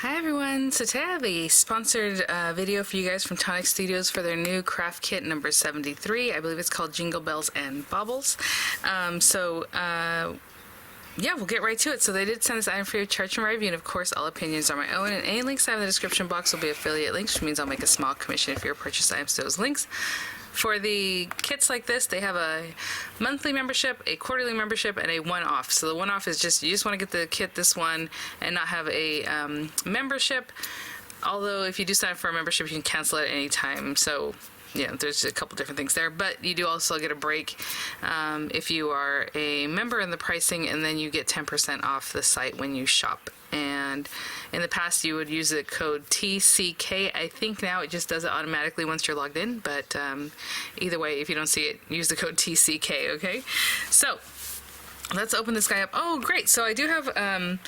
Hi everyone, so today I have a sponsored video for you guys from Tonic Studios for their new craft kit number 73. I believe it's called Jingle Bells and Baubles. Yeah, we'll get right to it. So they did send this item for your charge and review, and of course all opinions are my own, and any links I have in the description box will be affiliate links, which means I'll make a small commission if you purchase items to those links. For the kits like this, they have a monthly membership, a quarterly membership, and a one-off. So the one-off is just, you just want to get the kit this one and not have a membership. Although if you do sign up for a membership, you can cancel it at any time. So yeah, there's a couple different things there, but you do also get a break if you are a member in the pricing, and then you get 10% off the site when you shop. And in the past, you would use the code TCK. I think now it just does it automatically once you're logged in, but either way, if you don't see it, use the code TCK, okay? So let's open this guy up. Oh, great. So I do have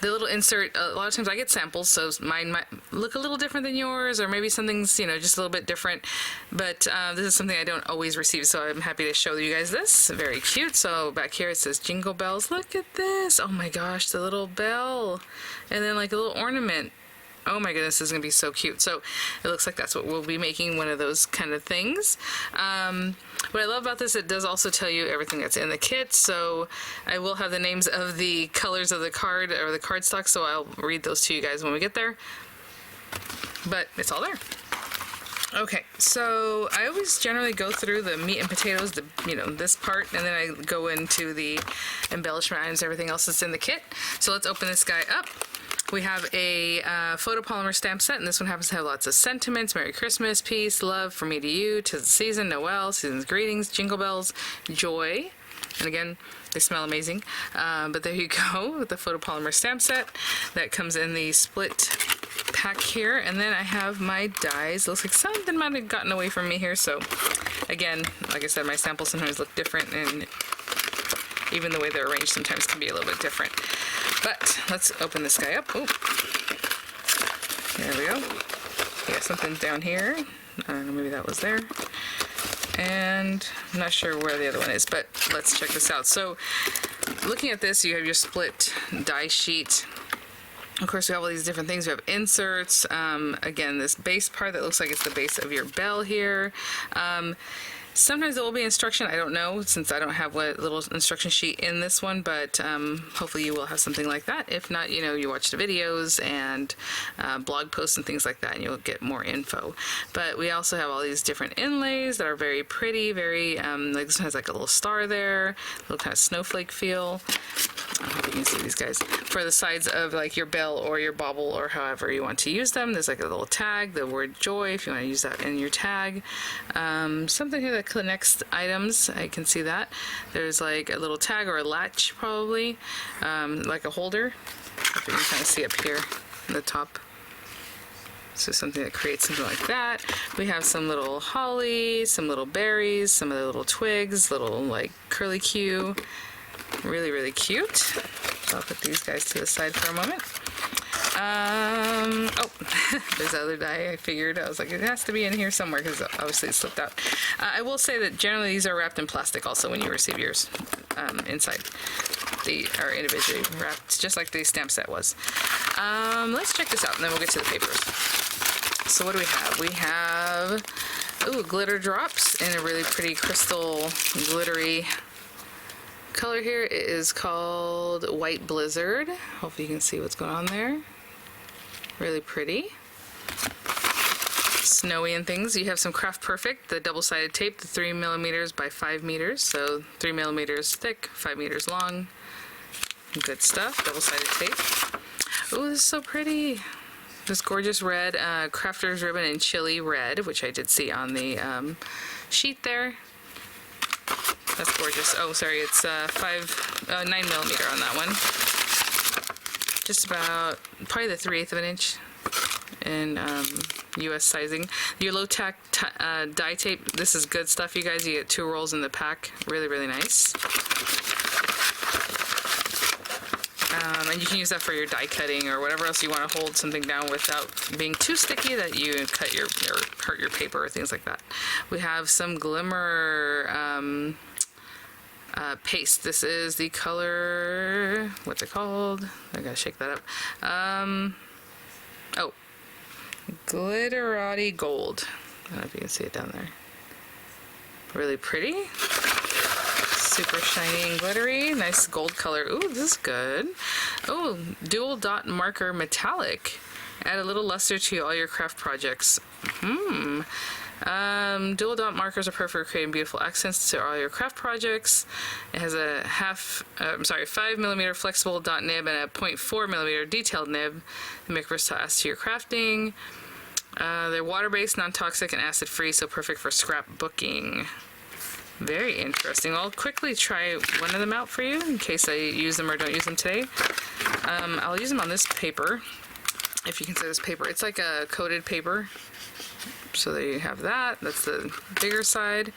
the little insert. A lot of times I get samples, so mine might look a little different than yours, or maybe something's, you know, just a little bit different. But this is something I don't always receive, so I'm happy to show you guys this. Very cute. So back here it says Jingle Bells. Look at this. Oh my gosh, the little bell. And then like a little ornament. Oh my goodness, this is going to be so cute. So it looks like that's what we'll be making, one of those kind of things. What I love about this, it does also tell you everything that's in the kit. So I will have the names of the colors of the card, or the cardstock, so I'll read those to you guys when we get there. But it's all there. Okay, so I always generally go through the meat and potatoes, this part, and then I go into the embellishment items, everything else that's in the kit. So let's open this guy up. We have a photopolymer stamp set, and this one happens to have lots of sentiments: Merry Christmas, peace, love, from me to you, 'tis the season, Noel, season's greetings, jingle bells, joy. And again, they smell amazing. But there you go with the photopolymer stamp set. That comes in the split pack here. And then I have my dies. Looks like something might have gotten away from me here. So again, like I said, my samples sometimes look different, and even the way they're arranged sometimes can be a little bit different. But let's open this guy up. Oh, there we go. We got something down here. I don't know, maybe that was there. And I'm not sure where the other one is, but let's check this out. So looking at this, you have your split die sheet. Of course, we have all these different things. We have inserts. Again, this base part that looks like it's the base of your bell here. Sometimes there will be instruction. I don't know, since I don't have a little instruction sheet in this one, but hopefully you will have something like that. If not, you watch the videos and blog posts and things like that, and you'll get more info. But we also have all these different inlays that are very pretty, very, like this one has like a little star there, a little kind of snowflake feel. I hope you can see these guys. For the sides of like your bell or your bauble, or however you want to use them, there's like a little tag, the word joy, if you want to use that in your tag. Something here that connects items, I can see that. There's like a little tag or a latch, probably, like a holder. Hope you can kind of see up here in the top. So something that creates something like that. We have some little holly, some little berries, some of the little twigs, little like curlicue. Really, really cute. So I'll put these guys to the side for a moment. Oh, there's the other die. I figured, I was like, it has to be in here somewhere, because obviously it slipped out. I will say that generally these are wrapped in plastic also when you receive yours inside. They are individually wrapped, just like the stamp set was. Let's check this out, and then we'll get to the papers. So what do we have? We have, glitter drops in a really pretty crystal glittery color here. It is called White Blizzard. Hopefully you can see what's going on there. Really pretty. Snowy and things. You have some Craft Perfect, the double-sided tape, the 3mm by 5 meters. So 3mm thick, 5 meters long. Good stuff. Double-sided tape. Oh, this is so pretty. This gorgeous red crafter's ribbon in chili red, which I did see on the sheet there. That's gorgeous. Oh, sorry, it's 9mm on that one. Just about, probably the 3/8 of an inch in US sizing. Your low-tack die tape, this is good stuff, you guys. You get 2 rolls in the pack. Really, really nice. And you can use that for your die cutting or whatever else you want to hold something down without being too sticky that you cut or hurt your paper or things like that. We have some glimmer paste. This is the color, what's it called? I gotta shake that up. Glitterati Gold. I don't know if you can see it down there. Really pretty. Super shiny and glittery. Nice gold color. Ooh, this is good. Oh, dual dot marker metallic. Add a little luster to all your craft projects. Dual dot markers are perfect for creating beautiful accents to all your craft projects. It has a 5mm flexible dot nib and a 0.4mm detailed nib. They make versatile to your crafting. They're water-based, non-toxic, and acid-free, so perfect for scrapbooking. Very interesting. I'll quickly try one of them out for you in case I use them or don't use them today. I'll use them on this paper, if you can see this paper. It's like a coated paper. So there you have that. That's the bigger side.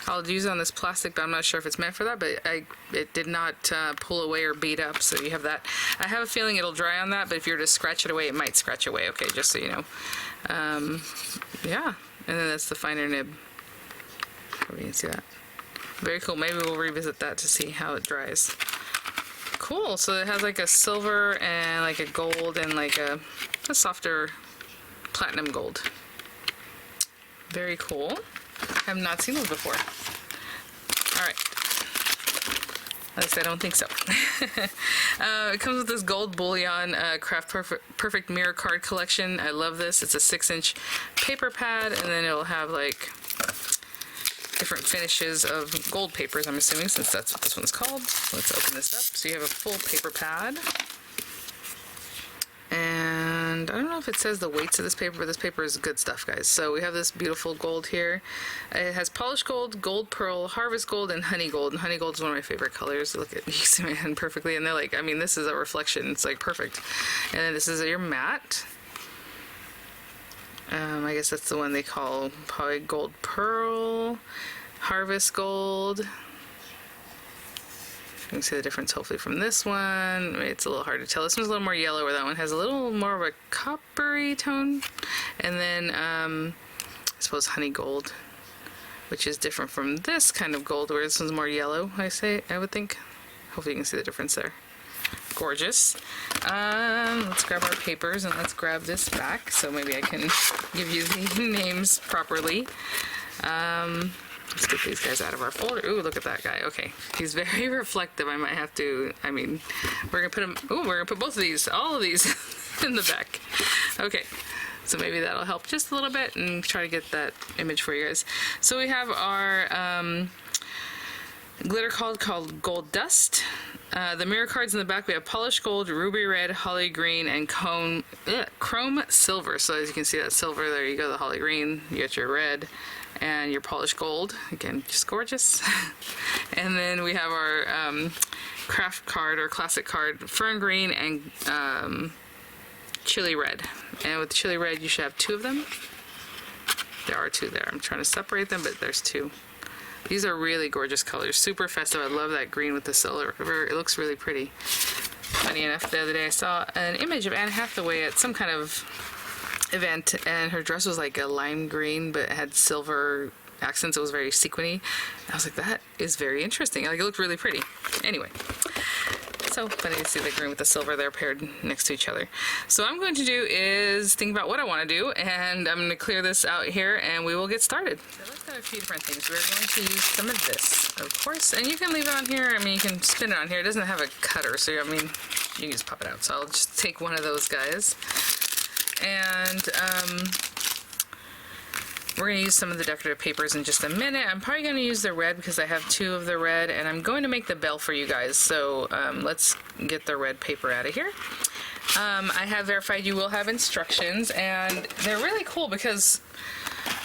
I'll use it on this plastic, but I'm not sure if it's meant for that, but it did not pull away or beat up, so you have that. I have a feeling it'll dry on that, but if you were to scratch it away, it might scratch away, okay, just so you know. Yeah, and then that's the finer nib. Hope you can see that. Very cool. Maybe we'll revisit that to see how it dries. Cool. So it has like a silver and like a gold and like a softer platinum gold. Very cool. I have not seen those before. All right. At least I don't think so. It comes with this gold bullion craft perfect mirror card collection. I love this. It's a 6-inch paper pad, and then it'll have like different finishes of gold papers, I'm assuming, since that's what this one's called. Let's open this up. So you have a full paper pad. And I don't know if it says the weights of this paper, but this paper is good stuff, guys. So we have this beautiful gold here. It has polished gold, gold pearl, harvest gold, and honey gold. And honey gold is one of my favorite colors. Look at, you can see my hand perfectly. And they're like, I mean, this is a reflection. It's like perfect. And then this is your matte. I guess that's the one they call probably gold pearl, harvest gold. You can see the difference hopefully from this one. It's a little hard to tell. This one's a little more yellow, where that one has a little more of a coppery tone. And then I suppose honey gold, which is different from this kind of gold, where this one's more yellow, I would think. Hopefully you can see the difference there. Gorgeous. Let's grab our papers and let's grab this back so maybe I can give you the names properly. Let's get these guys out of our folder. Ooh, look at that guy. Okay, he's very reflective. I might have to, I mean, we're gonna put him, ooh, we're gonna put both of these, all of these in the back. Okay, so maybe that'll help just a little bit and try to get that image for you guys. So we have our glitter called Gold Dust. The mirror cards in the back, we have polished gold, ruby red, holly green, and chrome silver. So as you can see, that silver, there you go, the holly green, you got your red, and your polished gold. Again, just gorgeous. And then we have our craft card or classic card, fern green and chili red. And with chili red, you should have 2 of them. There are 2 there. I'm trying to separate them, but there's 2. These are really gorgeous colors, super festive. I love that green with the silver. It looks really pretty. Funny enough, the other day I saw an image of Anne Hathaway at some kind of event, and her dress was like a lime green, but it had silver accents. It was very sequiny. I was like, that is very interesting. Like, it looked really pretty. Anyway, so funny to see the green with the silver there paired next to each other. So what I'm going to do is think about what I want to do, and I'm going to clear this out here, and we will get started. So let's have a few different things. We're going to use some of this, of course, and you can leave it on here. I mean, you can spin it on here. It doesn't have a cutter, so I mean, you can just pop it out. So I'll just take one of those guys. And we're going to use some of the decorative papers in just a minute. I'm probably going to use the red because I have 2 of the red, and I'm going to make the bell for you guys. So let's get the red paper out of here. I have verified you will have instructions, and they're really cool because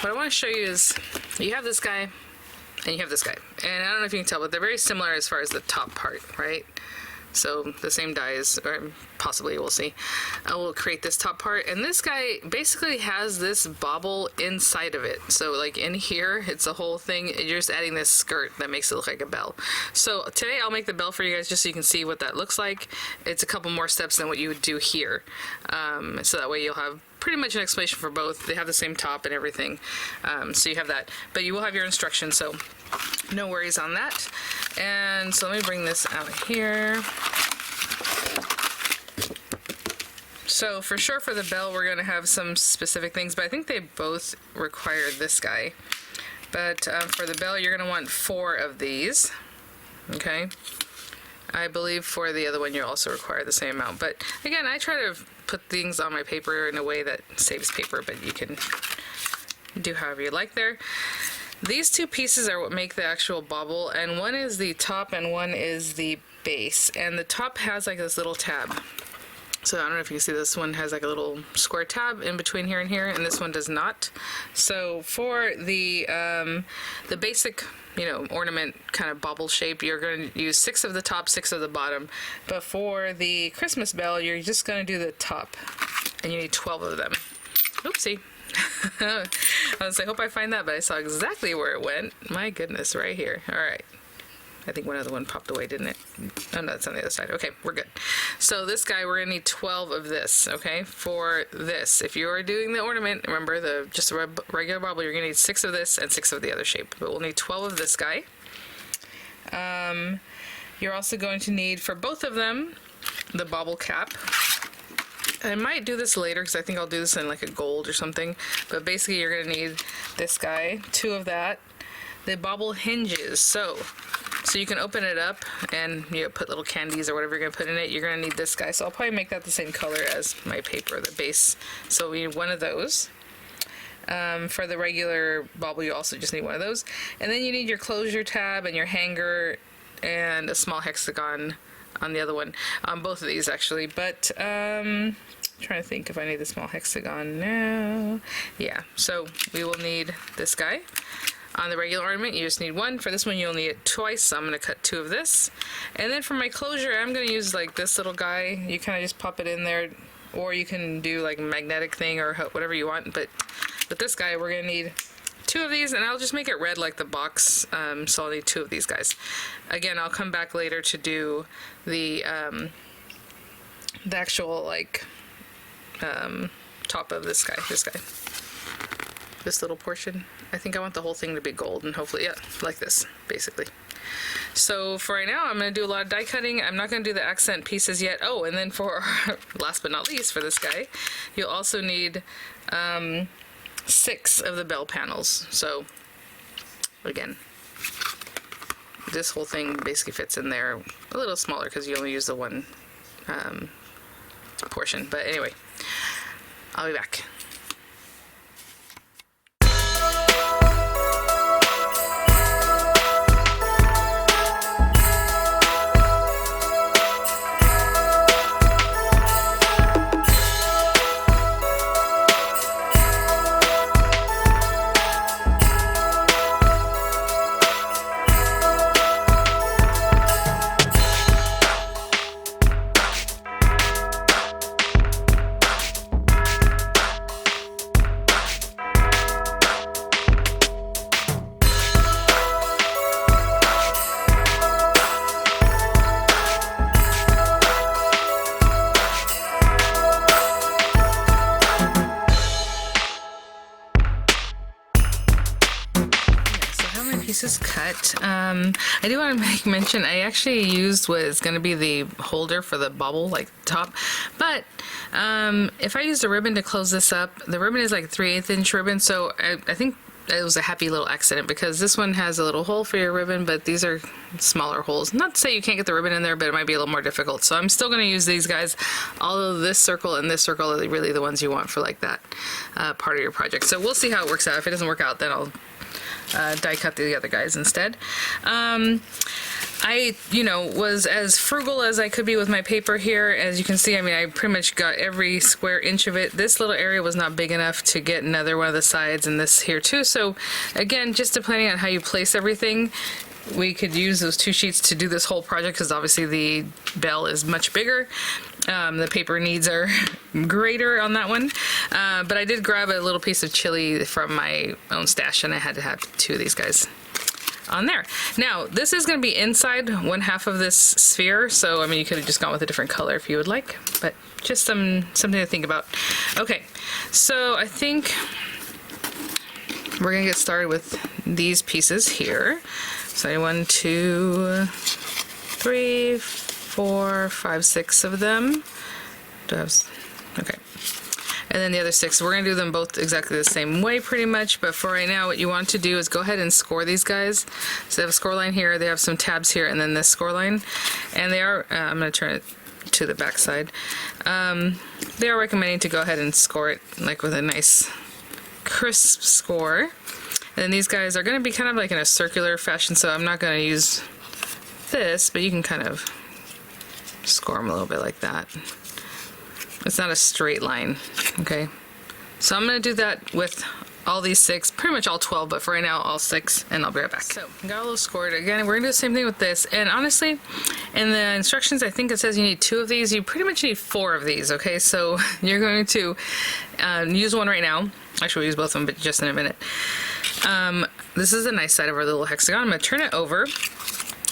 what I want to show you is you have this guy and you have this guy. And I don't know if you can tell, but they're very similar as far as the top part, right? So the same dies, or possibly, we'll see. I will create this top part, and this guy basically has this bauble inside of it. So like in here, it's a whole thing. You're just adding this skirt that makes it look like a bell. So today I'll make the bell for you guys just so you can see what that looks like. It's a couple more steps than what you would do here. So that way you'll have pretty much an explanation for both. They have the same top and everything. So you have that, but you will have your instructions, so no worries on that. And so let me bring this out here. So So for sure for the bell, we're going to have some specific things, but I think they both require this guy. But for the bell, you're going to want 4 of these. Okay. I believe for the other one, you also require the same amount. But again, I try to put things on my paper in a way that saves paper, but you can do however you like there. These 2 pieces are what make the actual bauble, and one is the top and one is the base. And the top has like this little tab. So I don't know if you can see, this one has like a little square tab in between here and here, and this one does not. So for the basic, you know, ornament kind of bauble shape, you're going to use 6 of the top, 6 of the bottom. But for the Christmas bell, you're just going to do the top, and you need 12 of them. Oopsie. I was like, I hope I find that, but I saw exactly where it went. My goodness, right here. All right. I think one other one popped away, didn't it? Oh, no, it's on the other side. Okay, we're good. So this guy, we're going to need 12 of this, okay, for this. If you are doing the ornament, remember, just a regular bauble, you're going to need 6 of this and 6 of the other shape. But we'll need 12 of this guy. You're also going to need, for both of them, the bauble cap. I might do this later because I think I'll do this in like a gold or something. But basically, you're going to need this guy, 2 of that. The bauble hinges, so you can open it up and, you know, put little candies or whatever you're going to put in it. You're going to need this guy, so I'll probably make that the same color as my paper, the base. So we need 1 of those. For the regular bauble, you also just need 1 of those. And then you need your closure tab and your hanger and a small hexagon on the other one, on both of these actually. But trying to think if I need the small hexagon now. Yeah, so we will need this guy. On the regular ornament, you just need 1. For this one, you'll need it twice, so I'm going to cut 2 of this. And then for my closure, I'm going to use like this little guy. You kind of just pop it in there, or you can do like a magnetic thing or whatever you want. But with this guy, we're going to need 2 of these, and I'll just make it red like the box, so I'll need 2 of these guys. Again, I'll come back later to do the actual like top of this guy, this little portion. I think I want the whole thing to be gold, and hopefully, yeah, like this, basically. So for right now, I'm going to do a lot of die cutting. I'm not going to do the accent pieces yet. Oh, and then for, last but not least, for this guy, you'll also need 6 of the bell panels. So, again, this whole thing basically fits in there a little smaller because you only use the 1 portion. But anyway, I'll be back. Pieces cut. I do want to mention I actually used what is going to be the holder for the bauble, like top, but if I used a ribbon to close this up, the ribbon is like 3/8 inch ribbon, so I think it was a happy little accident because this one has a little hole for your ribbon, but these are smaller holes. Not to say you can't get the ribbon in there, but it might be a little more difficult. So I'm still going to use these guys, although this circle and this circle are really the ones you want for like that part of your project. So we'll see how it works out. If it doesn't work out, then I'll die cut the other guys instead. I, was as frugal as I could be with my paper here. As you can see, I pretty much got every square inch of it. This little area was not big enough to get another one of the sides, and this here too. So again, just depending on how you place everything, we could use those 2 sheets to do this whole project because obviously the bell is much bigger. The paper needs are greater on that one. But I did grab a little piece of chili from my own stash, and I had to have 2 of these guys on there. Now, this is going to be inside 1/2 of this sphere, so you could have just gone with a different color if you would like, but just something to think about. Okay, so I think we're going to get started with these pieces here. So 1, 2, 3, 4, 5, 6 of them. Do I have Okay. And then the other 6, we're going to do them both exactly the same way pretty much, but for right now what you want to do is go ahead and score these guys. So they have a score line here, they have some tabs here, and then this score line. And they are, I'm going to turn it to the back side. They are recommending to go ahead and score it like with a nice crisp score. And then these guys are going to be kind of like in a circular fashion, so I'm not going to use this, but you can kind of score them a little bit like that. It's not a straight line, okay? So I'm going to do that with all these 6, pretty much all 12, but for right now, all 6, and I'll be right back. So, got a little scored. Again, we're going to do the same thing with this, and honestly, in the instructions, I think it says you need 2 of these. You pretty much need 4 of these, okay? So, you're going to use one right now. Actually, we'll use both of them, but just in a minute. This is the nice side of our little hexagon. I'm going to turn it over.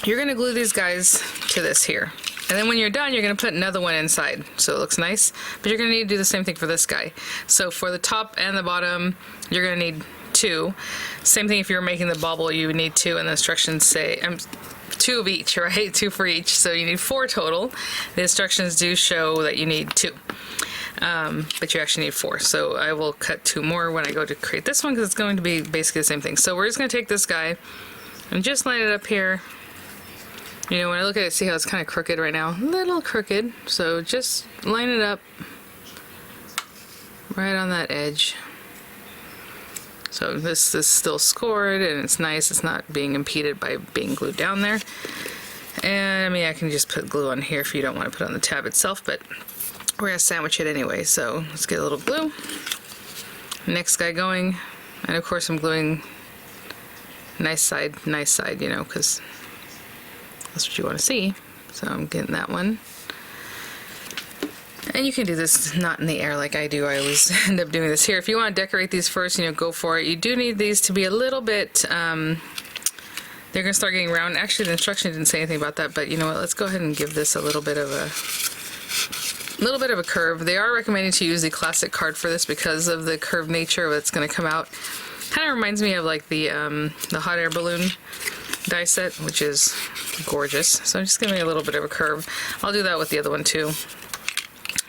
You're going to glue these guys to this here. And then when you're done, you're going to put another one inside, so it looks nice. But you're going to need to do the same thing for this guy. So for the top and the bottom, you're going to need 2. Same thing if you're making the bauble, you would need 2, and the instructions say 2 of each, right? 2 for each, so you need 4 total. The instructions do show that you need 2. But you actually need 4. So I will cut 2 more when I go to create this one, because it's going to be basically the same thing. So we're just going to take this guy and just line it up here. You know, when I look at it, see how it's kind of crooked right now? A little crooked. So just line it up right on that edge. So this is still scored, and it's nice. It's not being impeded by being glued down there. And I mean, I can just put glue on here if you don't want to put it on the tab itself, but we're going to sandwich it anyway. So let's get a little glue. Next guy going. And of course I'm gluing nice side, you know, because that's what you want to see. So I'm getting that one. And you can do this not in the air like I do. I always end up doing this here. If you want to decorate these first, you know, go for it. You do need these to be a little bit, they're going to start getting round. Actually, the instruction didn't say anything about that, but you know what? Let's go ahead and give this a little bit of a curve. They are recommending to use the classic card for this because of the curved nature that's going to come out. Kind of reminds me of like the hot air balloon die set, which is gorgeous. So I'm just giving it a little bit of a curve. I'll do that with the other one too.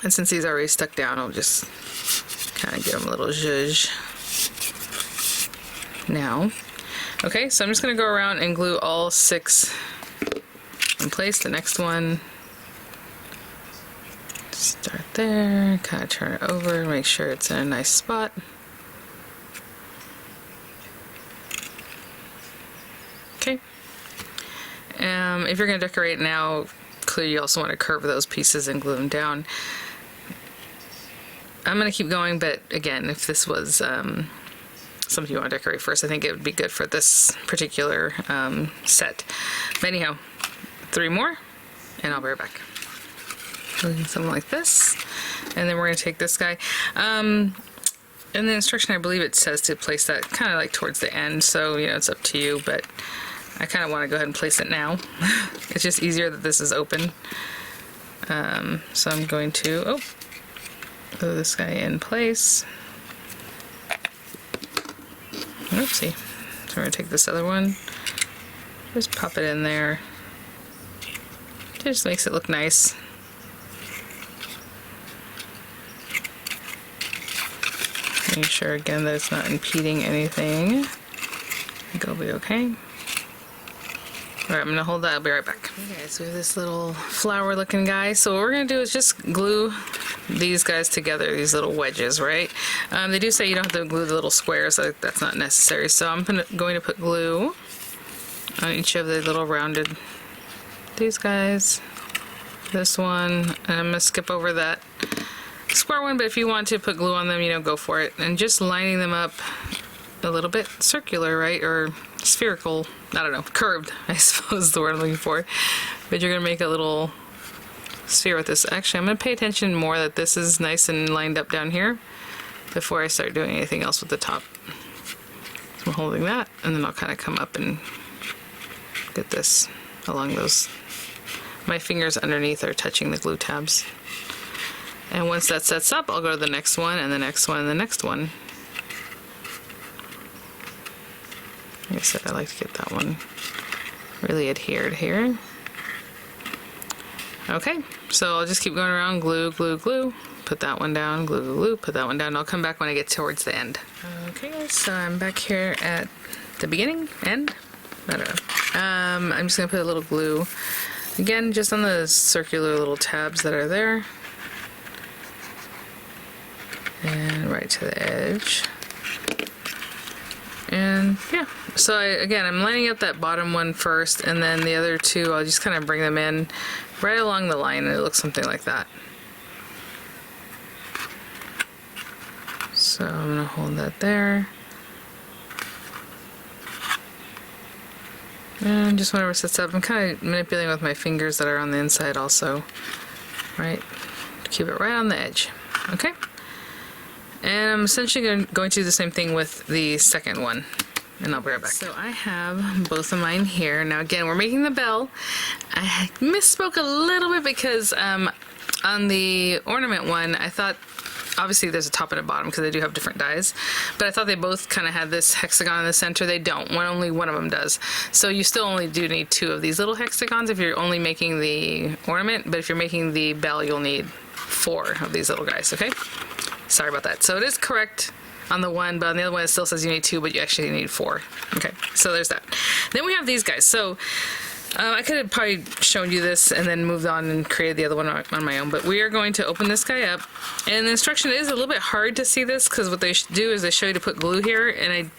And since he's already stuck down, I'll just kind of give him a little zhuzh. Now, okay, so I'm just going to go around and glue all 6 in place. The next one, start there, kind of turn it over, make sure it's in a nice spot. Okay. If you're going to decorate now, clearly you also want to curve those pieces and glue them down. I'm going to keep going, but again, if this was something you want to decorate first, I think it would be good for this particular set. But anyhow, 3 more, and I'll be right back. Something like this, and then we're going to take this guy. In the instruction, I believe it says to place that kind of like towards the end, so you know, it's up to you, but I kind of want to go ahead and place it now. It's just easier that this is open. So I'm going to glue this guy in place. Oopsie. So we're going to take this other one, just pop it in there. It just makes it look nice. Make sure again that it's not impeding anything. I think it'll be okay. Alright, I'm gonna hold that, I'll be right back. Okay, so we have this little flower looking guy. So what we're gonna do is just glue these guys together, these little wedges, right? They do say you don't have to glue the little squares, so that's not necessary. So I'm going to put glue on each of the little rounded, these guys, this one, and I'm gonna skip over that square one, but if you want to put glue on them, you know, go for it. And just lining them up a little bit circular, right? Or spherical, I don't know, curved, I suppose is the word I'm looking for. But you're gonna make a little sphere with this. Actually, I'm gonna pay attention more that this is nice and lined up down here before I start doing anything else with the top. So I'm holding that, and then I'll kind of come up and get this along those. My fingers underneath are touching the glue tabs. And once that sets up, I'll go to the next one, and the next one, and the next one. Like I said, I like to get that one really adhered here. Okay, so I'll just keep going around, glue, glue, glue, put that one down, glue, glue, glue, put that one down. I'll come back when I get towards the end. Okay, so I'm back here at the beginning, end, I don't know. I'm just gonna put a little glue, again, just on the circular little tabs that are there. And right to the edge. And yeah, so I'm lining up that bottom one first, and then the other two, I'll just kind of bring them in right along the line, and it looks something like that. So I'm gonna hold that there. And just whenever it sets up, I'm kind of manipulating with my fingers that are on the inside also, right? To keep it right on the edge, okay? And I'm essentially going to do the same thing with the second one, and I'll be right back. So I have both of mine here. Now again, we're making the bell. I misspoke a little bit because on the ornament one, I thought, obviously there's a top and a bottom because they do have different dies, but I thought they both kind of had this hexagon in the center. They don't. Only one of them does. So you still only do need 2 of these little hexagons if you're only making the ornament, but if you're making the bell, you'll need 4 of these little guys, okay? Sorry about that. So it is correct on the one, but on the other one it still says you need 2, but you actually need 4. Okay, so there's that. Then we have these guys. So I could have probably shown you this and then moved on and created the other one on my own, but we are going to open this guy up. And the instruction is a little bit hard to see this because what they do is they show you to put glue here, and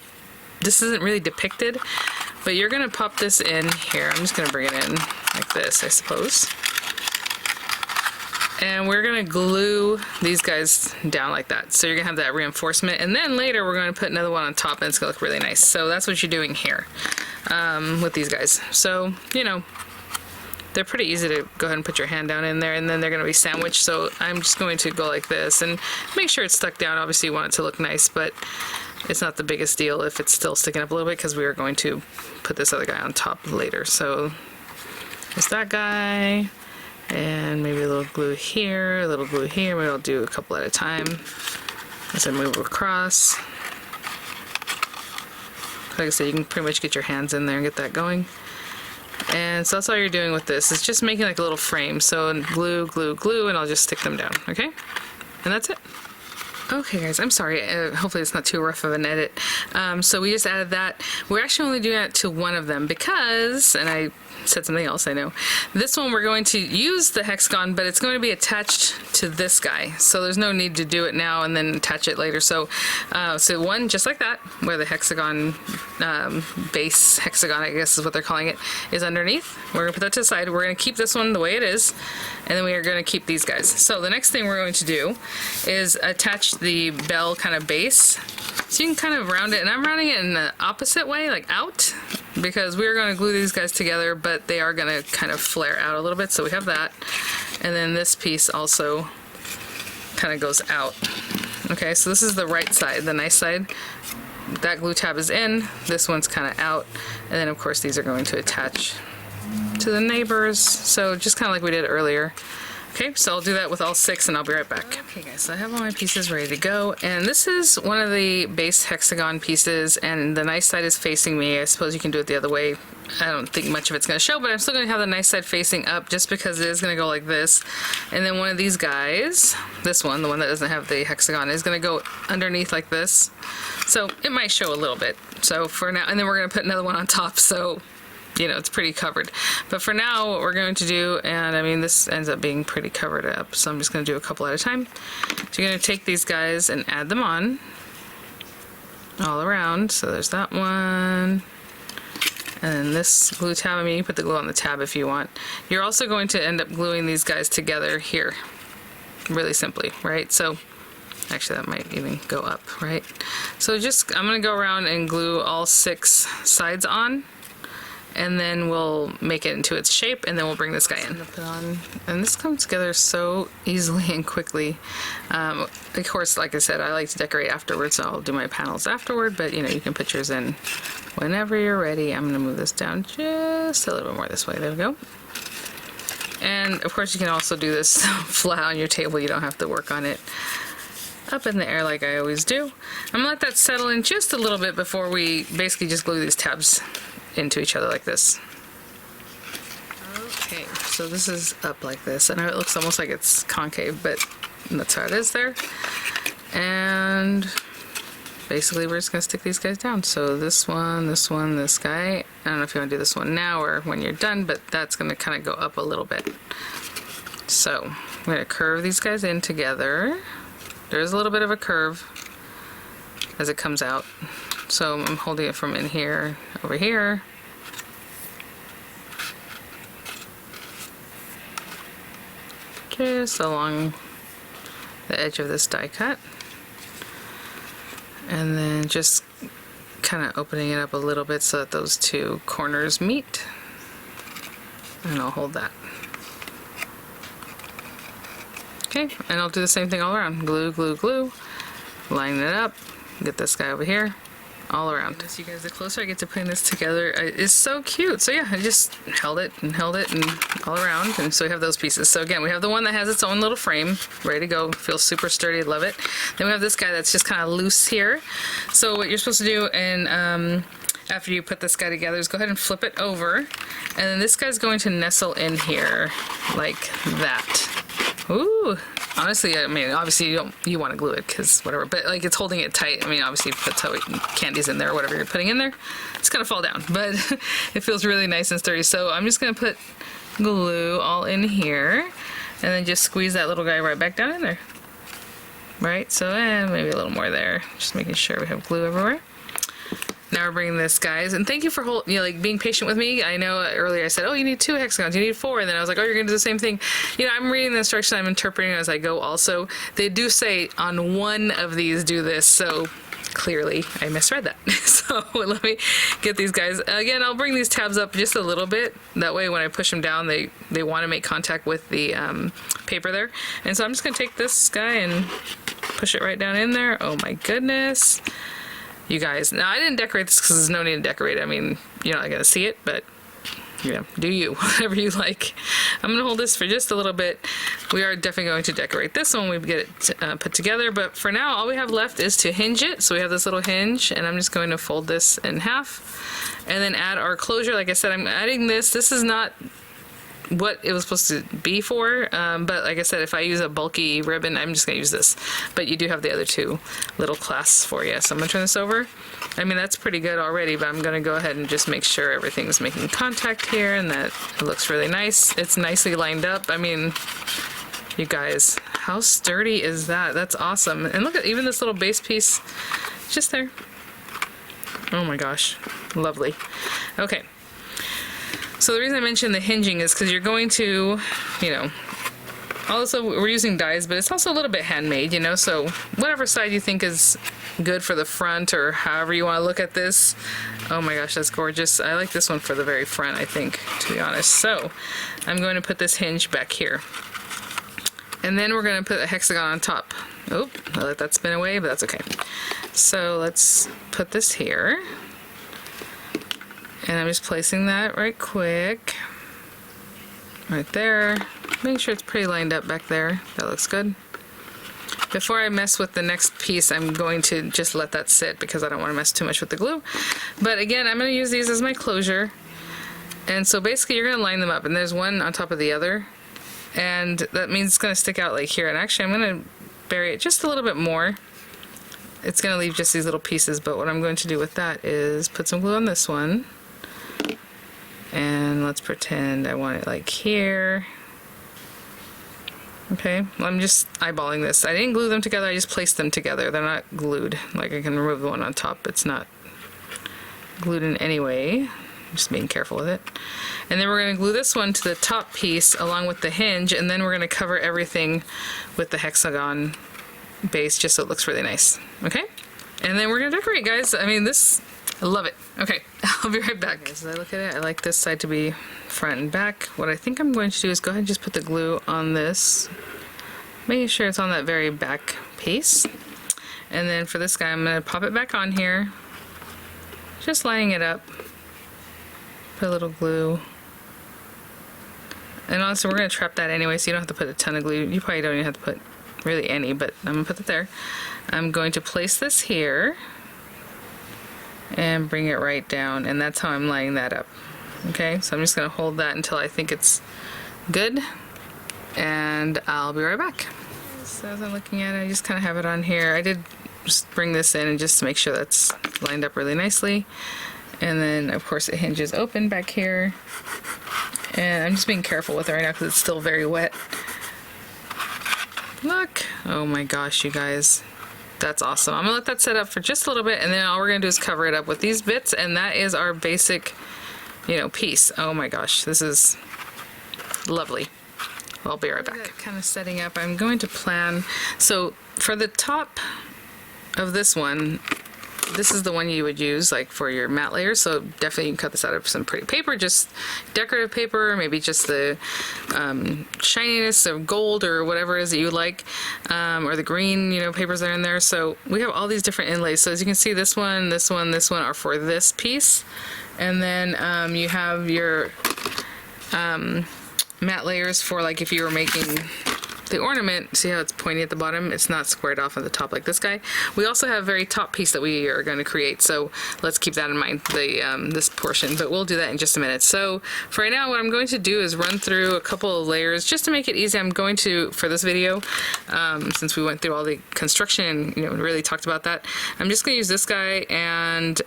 this isn't really depicted, but you're going to pop this in here. I'm just going to bring it in like this, I suppose. And we're going to glue these guys down like that. So you're going to have that reinforcement. And then later we're going to put another one on top, and it's going to look really nice. So that's what you're doing here with these guys. So, you know, they're pretty easy to go ahead and put your hand down in there, and then they're going to be sandwiched. So I'm just going to go like this and make sure it's stuck down. Obviously you want it to look nice, but it's not the biggest deal if it's still sticking up a little bit because we are going to put this other guy on top later. So there's that guy. And maybe a little glue here, a little glue here. Maybe I'll do a couple at a time as I move across. Like I said, you can pretty much get your hands in there and get that going. And so that's all you're doing with this. It's just making like a little frame. So glue, glue, glue, and I'll just stick them down, okay? And that's it. Okay guys, I'm sorry, hopefully it's not too rough of an edit. So we just added that. We're actually only doing it to one of them because, and I said something else, I know. This one we're going to use the hexagon, but it's going to be attached to this guy. So there's no need to do it now and then attach it later. So so one just like that, where the hexagon, base hexagon, I guess is what they're calling it, is underneath. We're going to put that to the side. We're going to keep this one the way it is, and then we are going to keep these guys. So the next thing we're going to do is attach the bell kind of base. So you can kind of round it, and I'm rounding it in the opposite way, like out, because we're going to glue these guys together, but they are going to kind of flare out a little bit. So we have that, and then this piece also kind of goes out. Okay, so this is the right side, the nice side. That glue tab is in, this one's kind of out, and then of course these are going to attach to the neighbors, so just kind of like we did earlier. Okay, so I'll do that with all 6 and I'll be right back. Okay guys, so I have all my pieces ready to go, and this is one of the base hexagon pieces, and the nice side is facing me. I suppose you can do it the other way. I don't think much of it's going to show, but I'm still going to have the nice side facing up just because it is going to go like this. And then one of these guys, this one, the one that doesn't have the hexagon, is going to go underneath like this. So it might show a little bit. So for now, and then we're going to put another one on top, so you know, it's pretty covered. But for now, what we're going to do, and I mean, this ends up being pretty covered up, so I'm just going to do a couple at a time. So you're going to take these guys and add them on all around. So there's that one. And then this glue tab, I mean, you put the glue on the tab if you want. You're also going to end up gluing these guys together here, really simply, right? So actually that might even go up, right? So just, I'm going to go around and glue all 6 sides on, and then we'll make it into its shape, and then we'll bring this guy in. Put on, and this comes together so easily and quickly. Of course, like I said, I like to decorate afterwards, so I'll do my panels afterward, but you know, you can put yours in whenever you're ready. I'm gonna move this down just a little bit more this way. There we go. And of course, you can also do this flat on your table. You don't have to work on it up in the air like I always do. I'm gonna let that settle in just a little bit before we basically just glue these tabs into each other like this. Okay, So this is up like this. I know it looks almost like it's concave, but that's how it is there. And basically we're just gonna stick these guys down. So this one, this guy. I don't know if you want to do this one now or when you're done, but that's gonna kind of go up a little bit. So I'm gonna curve these guys in together. There's a little bit of a curve as it comes out. So I'm holding it from in here over here. Just along the edge of this die cut. And then just kind of opening it up a little bit so that those two corners meet. And I'll hold that. Okay, and I'll do the same thing all around. Glue, glue, glue. Line it up. Get this guy over here. All around. So you guys, the closer I get to putting this together, it's so cute. So yeah, I just held it and all around. And so we have those pieces. So again, we have the one that has its own little frame, ready to go. Feels super sturdy, love it. Then we have this guy that's just kind of loose here. So what you're supposed to do, and after you put this guy together, is go ahead and flip it over. And then this guy's going to nestle in here like that. Ooh, honestly, I mean, obviously you want to glue it because whatever, but like it's holding it tight. I mean, obviously put candies in there or whatever you're putting in there, it's gonna fall down, but it feels really nice and sturdy. So I'm just gonna put glue all in here and then just squeeze that little guy right back down in there. Right, so maybe a little more there, just making sure we have glue everywhere. Now we're bringing this, guys, and thank you for being patient with me. I know earlier I said, oh, you need 2 hexagons, you need 4, and then I was like, oh, you're gonna do the same thing. You know, I'm reading the instructions, I'm interpreting as I go also. They do say on one of these do this, so clearly I misread that. So let me get these guys. Again, I'll bring these tabs up just a little bit. That way when I push them down, they want to make contact with the paper there. And so I'm just gonna take this guy and push it right down in there. Oh my goodness. You guys, now I didn't decorate this because there's no need to decorate it. I mean, you're not gonna see it, but you know, do you, whatever you like. I'm gonna hold this for just a little bit. We are definitely going to decorate this when we get it put together, but for now, all we have left is to hinge it. So we have this little hinge, and I'm just going to fold this in half, and then add our closure. Like I said, I'm adding this. This is not what it was supposed to be for, but like I said, if I use a bulky ribbon, I'm just gonna use this, but you do have the other 2 little clasps for you. So I'm gonna turn this over. I mean, that's pretty good already, but I'm gonna go ahead and just make sure everything's making contact here and that it looks really nice. It's nicely lined up. I mean, you guys, how sturdy is that? That's awesome. And look at even this little base piece just there. Oh my gosh, lovely. Okay. So the reason I mentioned the hinging is because you're going to, you know, also we're using dies, but it's also a little bit handmade, you know, so whatever side you think is good for the front or however you want to look at this. Oh my gosh, that's gorgeous. I like this one for the very front, I think, to be honest. So I'm going to put this hinge back here. And then we're going to put a hexagon on top. Oh, I let that spin away, but that's okay. So let's put this here. And I'm just placing that right quick, right there. Make sure it's pretty lined up back there. That looks good. Before I mess with the next piece, I'm going to just let that sit because I don't want to mess too much with the glue. But again, I'm going to use these as my closure. And so basically you're going to line them up, and there's one on top of the other. And that means it's going to stick out like here. And actually I'm going to bury it just a little bit more. It's going to leave just these little pieces, but what I'm going to do with that is put some glue on this one. And let's pretend I want it like here. Okay, well, I'm just eyeballing this. I didn't glue them together, I just placed them together. They're not glued. Like, I can remove the one on top. It's not glued in any way. Just being careful with it. And then we're going to glue this one to the top piece along with the hinge, and then we're going to cover everything with the hexagon base just so it looks really nice. Okay? And then we're going to decorate, guys. I mean, this, I love it. Okay, I'll be right back. As I look at it, I like this side to be front and back. What I think I'm going to do is go ahead and just put the glue on this, making sure it's on that very back piece. And then for this guy, I'm going to pop it back on here, just lining it up. Put a little glue. And also, we're going to trap that anyway, so you don't have to put a ton of glue. You probably don't even have to put really any, but I'm going to put it there. I'm going to place this here and bring it right down, and that's how I'm lining that up. Okay, so I'm just going to hold that until I think it's good, and I'll be right back. So as I'm looking at it, I just kind of have it on here. I did just bring this in and just to make sure that's lined up really nicely. And then of course it hinges open back here. And I'm just being careful with it right now because it's still very wet. Look, oh my gosh, you guys. That's awesome. I'm gonna let that set up for just a little bit, and then all we're gonna do is cover it up with these bits, and that is our basic, you know, piece. Oh my gosh, this is lovely. I'll be right back. Kind of setting up, I'm going to plan. So for the top of this one, this is the one you would use like for your matte layers. So definitely you can cut this out of some pretty paper, just decorative paper, maybe just the shininess of gold or whatever it is that you like, or the green, you know, papers that are in there. So we have all these different inlays. So as you can see, this one, this one, this one are for this piece. And then you have your matte layers for like if you were making the ornament. See how it's pointy at the bottom? It's not squared off at the top like this guy. We also have a very top piece that we are going to create, so let's keep that in mind, the this portion, but we'll do that in just a minute. So for right now, what I'm going to do is run through a couple of layers just to make it easy. I'm going to, for this video, since we went through all the construction and, you know, really talked about that, I'm just going to use this guy and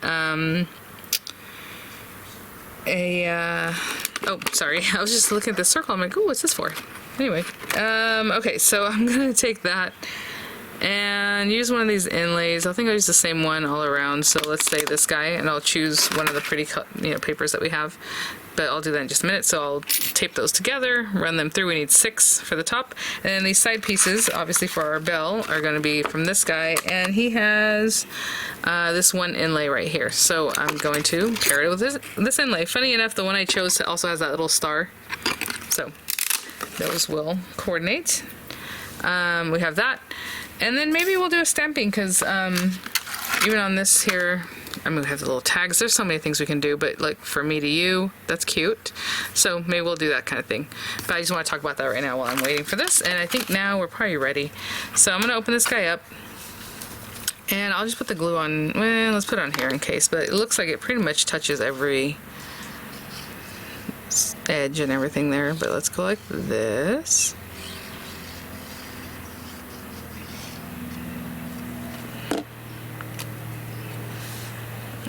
oh, sorry, I was just looking at the circle. I'm like, oh, what's this for? Anyway, okay, so I'm gonna take that and use one of these inlays. I think I'll use the same one all around. So let's say this guy, and I'll choose one of the pretty, you know, papers that we have. But I'll do that in just a minute. So I'll tape those together, run them through. We need 6 for the top, and then these side pieces, obviously for our bell, are going to be from this guy, and he has this one inlay right here. So I'm going to pair it with this inlay. Funny enough, the one I chose also has that little star. So those will coordinate. We have that, and then maybe we'll do a stamping because even on this here, I mean, we have the little tags. There's so many things we can do, but like for me to you, that's cute. So maybe we'll do that kind of thing. But I just want to talk about that right now while I'm waiting for this. And I think now we're probably ready. So I'm going to open this guy up, and I'll just put the glue on. Well, let's put it on here in case, but it looks like it pretty much touches every edge and everything there. But let's go like this.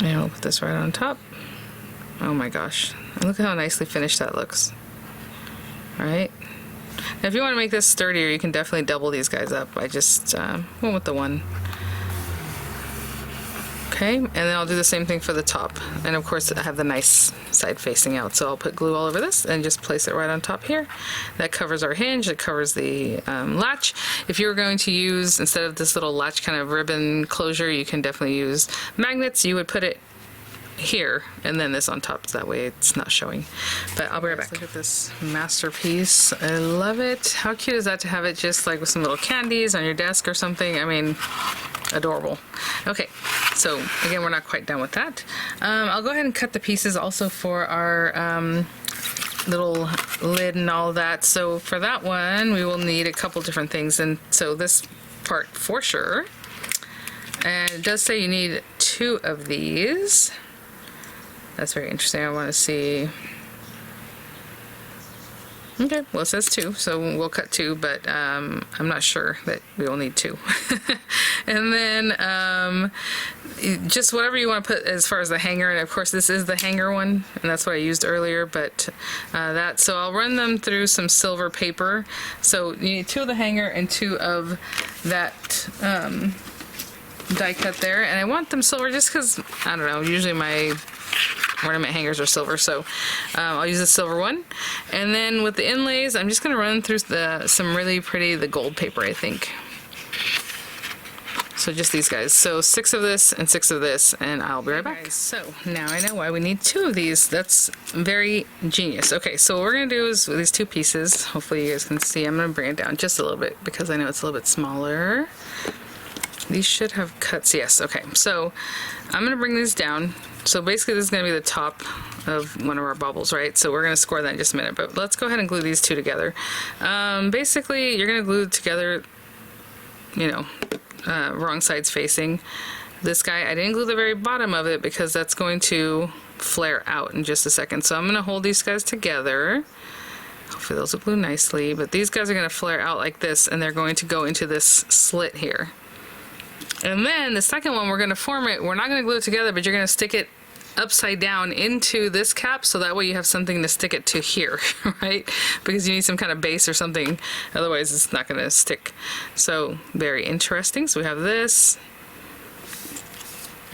And we'll put this right on top. Oh my gosh, look at how nicely finished that looks. All right, now if you want to make this sturdier, you can definitely double these guys up. I just went with the one. Okay, and then I'll do the same thing for the top. And of course I have the nice side facing out, so I'll put glue all over this and just place it right on top here. That covers our hinge, it covers the latch. If you were going to use, instead of this little latch kind of ribbon closure, you can definitely use magnets. You would put it here and then this on top, so that way it's not showing. But I'll be right back. Look at this masterpiece. I love it. How cute is that to have it just like with some little candies on your desk or something? I mean, adorable. Okay, so again, we're not quite done with that. I'll go ahead and cut the pieces also for our little lid and all that. So for that one, we will need a couple different things, and so this part for sure. And it does say you need 2 of these. That's very interesting. I want to see. Okay, well it says 2, so we'll cut 2, but I'm not sure that we will need 2. And then just whatever you want to put as far as the hanger, and of course this is the hanger one, and that's what I used earlier, but so I'll run them through some silver paper. So you need 2 of the hanger and 2 of that die cut there, and I want them silver just because, I don't know, usually my ornament hangers are silver, so I'll use the silver one. And then with the inlays, I'm just going to run through some really pretty, the gold paper, I think. So just these guys. So 6 of this and 6 of this, and I'll be right back. Guys, so now I know why we need 2 of these. That's very genius. Okay, so what we're going to do is with these 2 pieces, hopefully you guys can see, I'm going to bring it down just a little bit because I know it's a little bit smaller. These should have cuts, yes, okay. So I'm going to bring these down. So basically this is going to be the top of one of our baubles, right? So we're going to score that in just a minute, but let's go ahead and glue these 2 together. Basically you're going to glue together, you know, wrong sides facing. This guy, I didn't glue the very bottom of it because that's going to flare out in just a second. So I'm going to hold these guys together, Hopefully those will glue nicely, but these guys are going to flare out like this, and they're going to go into this slit here. And then the second one, we're going to form it. We're not going to glue it together, but you're going to stick it upside down into this cap, so that way you have something to stick it to here, right? Because you need some kind of base or something, otherwise it's not going to stick. So very interesting. So we have this,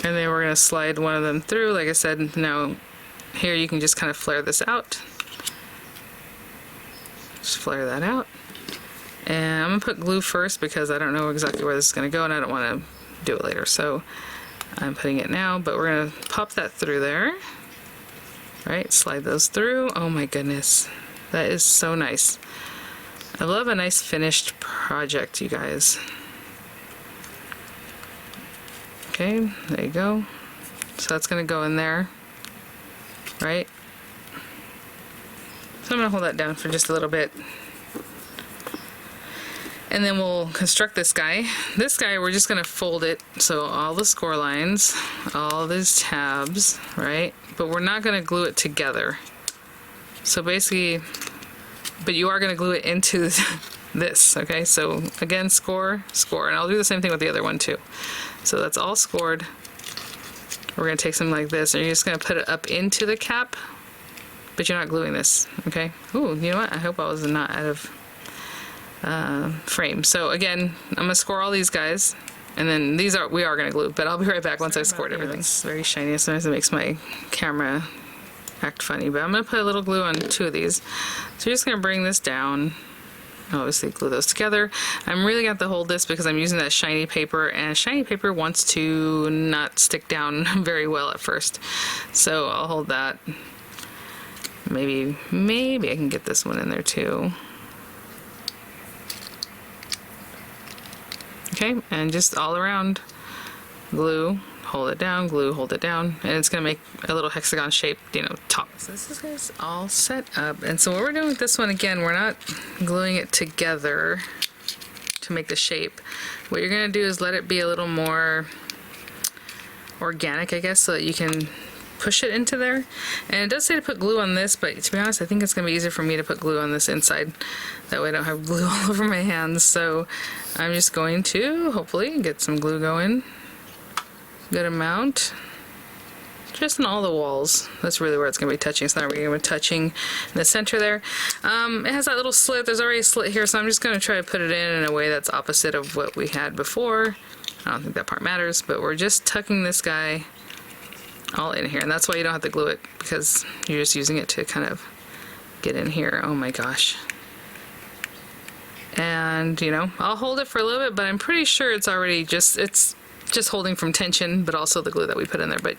and then we're going to slide one of them through. Like I said, now here you can just kind of flare this out. Just flare that out. And I'm going to put glue first because I don't know exactly where this is going to go, and I don't want to do it later. So I'm putting it now, but we're going to pop that through there. Right, slide those through. Oh my goodness. That is so nice. I love a nice finished project, you guys. Okay, there you go. So that's going to go in there. Right? So I'm going to hold that down for just a little bit. And then we'll construct this guy. This guy, we're just going to fold it. So all the score lines, all these tabs, right? But we're not going to glue it together. So basically, but you are going to glue it into this, okay? So again, score, score. And I'll do the same thing with the other one too. So that's all scored. We're going to take something like this, and you're just going to put it up into the cap, but you're not gluing this, okay? Ooh, you know what? I hope I was not out of frame. So again, I'm gonna score all these guys, and then we are gonna glue, but I'll be right back once I've scored everything. It's very shiny, sometimes it makes my camera act funny, but I'm gonna put a little glue on 2 of these. So you're just gonna bring this down, obviously glue those together. I'm really gonna have to hold this because I'm using that shiny paper, and shiny paper wants to not stick down very well at first. So I'll hold that. Maybe I can get this one in there too. Okay, and just all around, glue, hold it down, glue, hold it down, and it's gonna make a little hexagon shape, you know, top. So this is all set up, and so what we're doing with this one, again, we're not gluing it together to make the shape. What you're gonna do is let it be a little more organic, I guess, so that you can push it into there. And it does say to put glue on this, but to be honest, I think it's gonna be easier for me to put glue on this inside. That way I don't have glue all over my hands. So I'm just going to hopefully get some glue going. Good amount. Just on all the walls. That's really where it's gonna be touching. It's not really gonna be touching in the center there. It has that little slit. There's already a slit here, so I'm just gonna try to put it in a way that's opposite of what we had before. I don't think that part matters, but we're just tucking this guy all in here, and that's why you don't have to glue it, because you're just using it to kind of get in here. Oh my gosh. And you know, I'll hold it for a little bit, but I'm pretty sure it's already it's just holding from tension, but also the glue that we put in there. But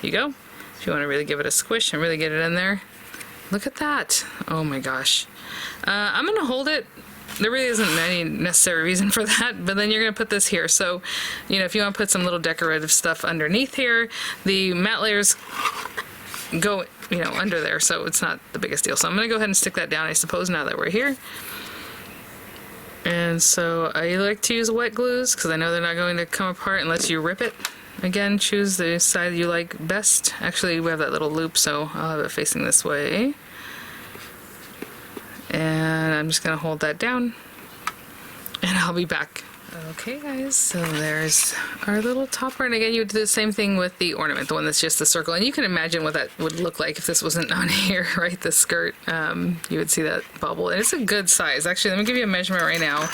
here you go. If you want to really give it a squish and really get it in there, look at that. Oh my gosh. I'm gonna hold it. There really isn't any necessary reason for that, but then you're going to put this here. So, you know, if you want to put some little decorative stuff underneath here, the matte layers go, you know, under there, so it's not the biggest deal. So I'm going to go ahead and stick that down, I suppose, now that we're here. And so I like to use wet glues because I know they're not going to come apart unless you rip it. Again, choose the side you like best. Actually, we have that little loop, so I'll have it facing this way. And I'm just gonna hold that down, and I'll be back. Okay guys, so there's our little topper, and again you would do the same thing with the ornament, the one that's just the circle, and you can imagine what that would look like if this wasn't on here, right? The skirt, you would see that bauble, and it's a good size. Actually, let me give you a measurement right now.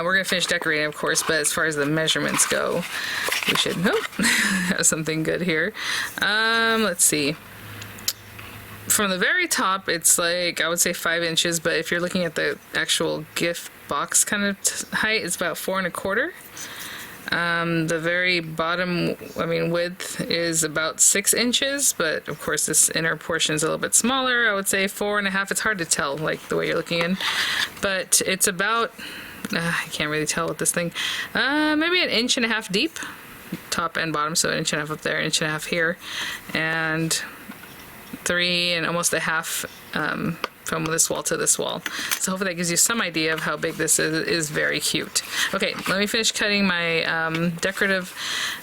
We're gonna finish decorating, of course, but as far as the measurements go, we should have something good here. Let's see. From the very top, it's like, I would say 5 inches, but if you're looking at the actual gift box kind of height, it's about 4 1/4. The very bottom, width is about 6 inches, but of course this inner portion is a little bit smaller. I would say 4 1/2. It's hard to tell, like the way you're looking in, but it's about, I can't really tell with this thing, maybe 1.5 inches deep, top and bottom, so 1.5 inches up there, 1.5 inches here, and 3 and almost 1/2 from this wall to this wall. So hopefully that gives you some idea of how big this is. It is very cute. Okay, let me finish cutting my decorative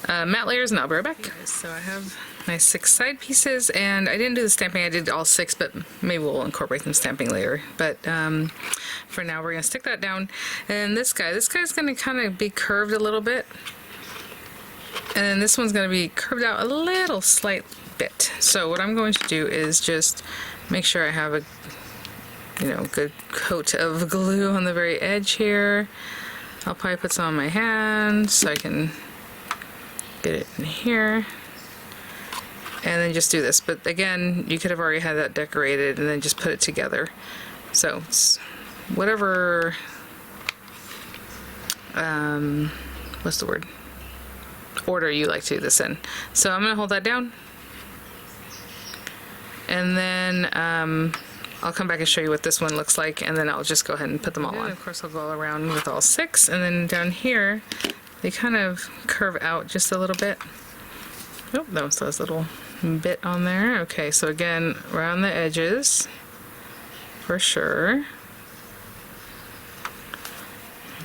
matte layers and I'll be right back. So I have my 6 side pieces, and I didn't do the stamping. I did all 6, but maybe we'll incorporate some stamping later. But for now, we're gonna stick that down. And this guy's gonna kind of be curved a little bit. And then this one's gonna be curved out a little slight bit. So what I'm going to do is just make sure I have a good coat of glue on the very edge here. I'll probably put some on my hand so I can get it in here. And then just do this. But again, you could have already had that decorated and then just put it together. So it's whatever, what's the word? Order you like to do this in. So I'm gonna hold that down. And then I'll come back and show you what this one looks like, and then I'll just go ahead and put them all on. Of course, I'll go around with all 6, and then down here, they kind of curve out just a little bit. Oh, that one still has a little bit on there. Okay, so again, around the edges, for sure.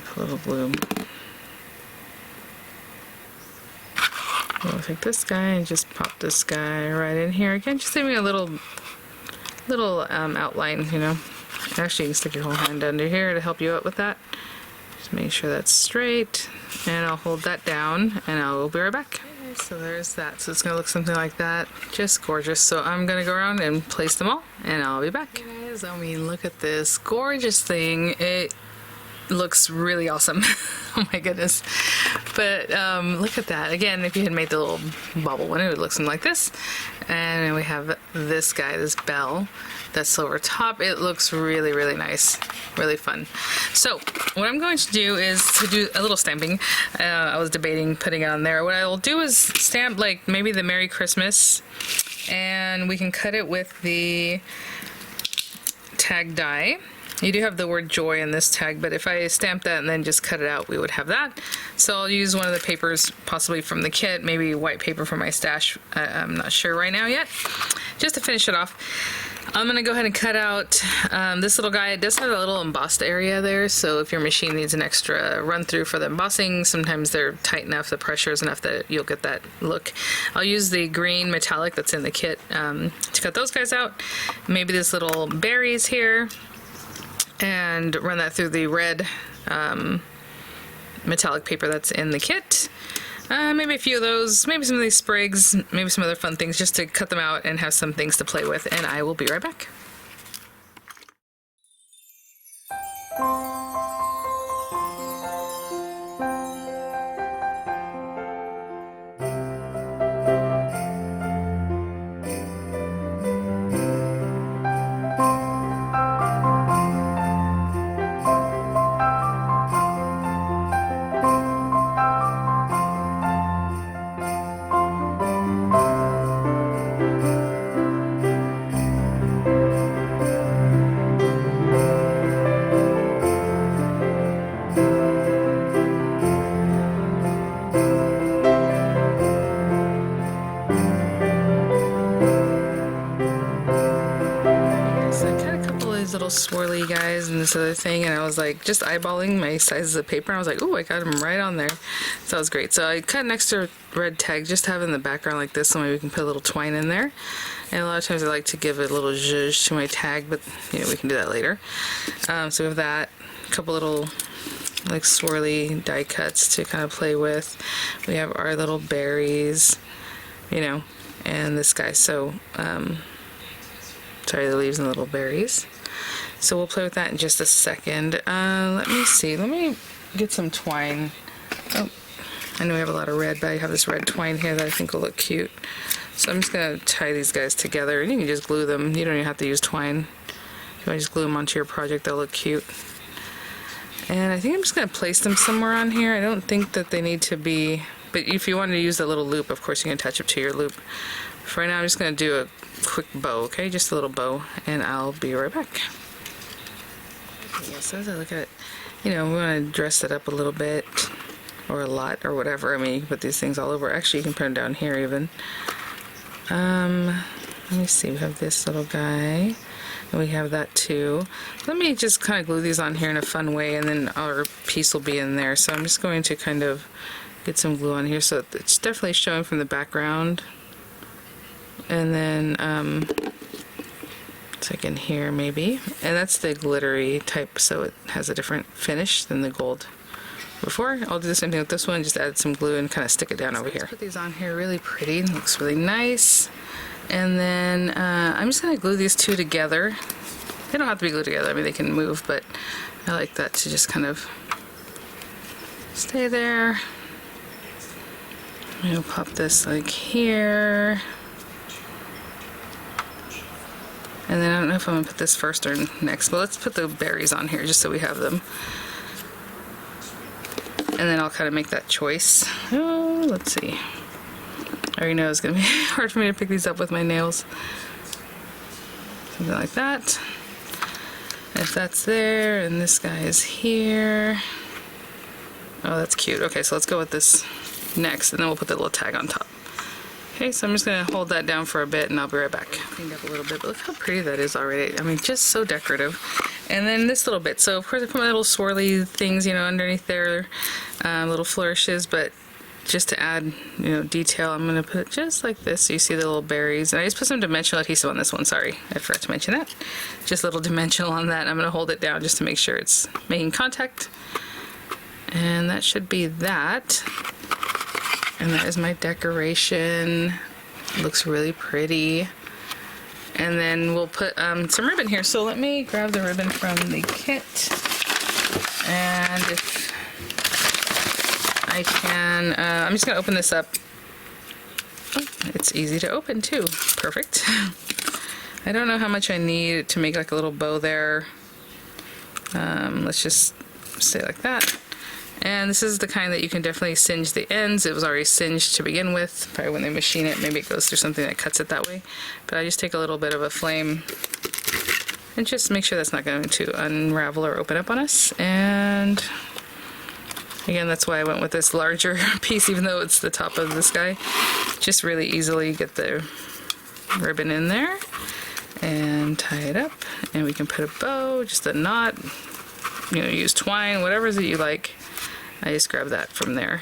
Put a little glue. We'll take this guy and just pop this guy right in here. Again, just giving a little outline, Actually, you can stick your whole hand under here to help you out with that. Just make sure that's straight, and I'll hold that down, and I'll be right back. Okay, so there's that. So it's gonna look something like that. Just gorgeous. So I'm gonna go around and place them all, and I'll be back. Hey guys, I mean, look at this gorgeous thing. It looks really awesome. Oh my goodness. But look at that. Again, if you had made the little bauble one, it would look something like this. And then we have this guy, this bell, that silver top. It looks really, really nice. Really fun. So what I'm going to do is to do a little stamping. I was debating putting it on there. What I will do is stamp like maybe the Merry Christmas, and we can cut it with the tag die. You do have the word joy in this tag, but if I stamp that and then just cut it out, we would have that. So I'll use one of the papers, possibly from the kit, maybe white paper from my stash. I'm not sure right now yet. Just to finish it off, I'm gonna go ahead and cut out this little guy. It does have a little embossed area there, so if your machine needs an extra run through for the embossing, sometimes they're tight enough, the pressure is enough that you'll get that look. I'll use the green metallic that's in the kit to cut those guys out. Maybe these little berries here, and run that through the red metallic paper that's in the kit. Maybe a few of those, maybe some of these sprigs, maybe some other fun things, just to cut them out and have some things to play with, and I will be right back. Little swirly guys and this other thing, and I was like just eyeballing my sizes of paper, and I was like, oh, I got them right on there. So that was great. So I cut an extra red tag just to have in the background like this, so maybe we can put a little twine in there. And a lot of times I like to give a little zhuzh to my tag, but we can do that later. So we have that, a couple little like swirly die cuts to kind of play with. We have our little berries, and this guy. So sorry, the leaves and the little berries. So we'll play with that in just a second. Let me see. Let me get some twine. Oh, I know we have a lot of red, but I have this red twine here that I think will look cute. So I'm just going to tie these guys together, and you can just glue them. You don't even have to use twine. If you want to just glue them onto your project, they'll look cute. And I think I'm just going to place them somewhere on here. I don't think that they need to be, but if you wanted to use a little loop, of course you can attach it to your loop. For right now, I'm just going to do a quick bow, okay? Just a little bow, and I'll be right back. Okay, so as I look at it, we want to dress it up a little bit, or a lot, or whatever. I mean, you can put these things all over. Actually, you can put them down here even. Let me see. We have this little guy. We have that too. Let me just kind of glue these on here in a fun way, and then our piece will be in there. So I'm just going to kind of get some glue on here so it's definitely showing from the background. And then it's like in here maybe. And that's the glittery type, so it has a different finish than the gold before. I'll do the same thing with this one, just add some glue and kind of stick it down over here. Put these on here really pretty, looks really nice. And then I'm just going to glue these two together. They don't have to be glued together, I mean they can move, but I like that to just kind of stay there. I'll pop this like here. And then I don't know if I'm going to put this first or next, but let's put the berries on here just so we have them. And then I'll kind of make that choice. Oh, let's see. I already know it's going to be hard for me to pick these up with my nails. Something like that. If that's there, and this guy is here. Oh, that's cute. Okay, so let's go with this next, and then we'll put the little tag on top. Okay, so I'm just going to hold that down for a bit, and I'll be right back. Cleaned up a little bit, but look how pretty that is already. I mean, just so decorative. And then this little bit. So, of course, I put my little swirly things, you know, underneath there, little flourishes, but just to add, you know, detail, I'm going to put it just like this so you see the little berries. And I just put some dimensional adhesive on this one. Sorry, I forgot to mention that. Just a little dimensional on that. I'm going to hold it down just to make sure it's making contact. And that should be that. And that is my decoration. It looks really pretty. And then we'll put some ribbon here. So let me grab the ribbon from the kit. And if I can, I'm just going to open this up. Oh, it's easy to open too. Perfect. I don't know how much I need to make like a little bow there. Let's just say like that. And this is the kind that you can definitely singe the ends. It was already singed to begin with. Probably when they machine it, maybe it goes through something that cuts it that way. But I just take a little bit of a flame and just make sure that's not going to unravel or open up on us. And again, that's why I went with this larger piece, even though it's the top of this guy. Just really easily get the ribbon in there and tie it up. And we can put a bow, just a knot, you know, use twine, whatever it is that you like. I just grab that from there.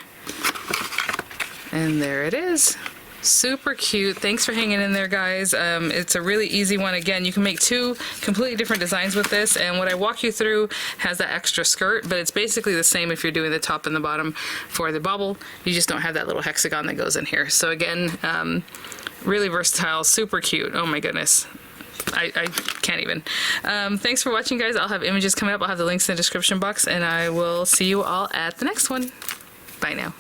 And there it is. Super cute. Thanks for hanging in there, guys. It's a really easy one. Again, you can make two completely different designs with this, and what I walk you through has that extra skirt, but it's basically the same if you're doing the top and the bottom for the bauble. You just don't have that little hexagon that goes in here. So again, really versatile, super cute. Oh my goodness. I can't even. Thanks for watching, guys. I'll have images coming up. I'll have the links in the description box, and I will see you all at the next one. Bye now.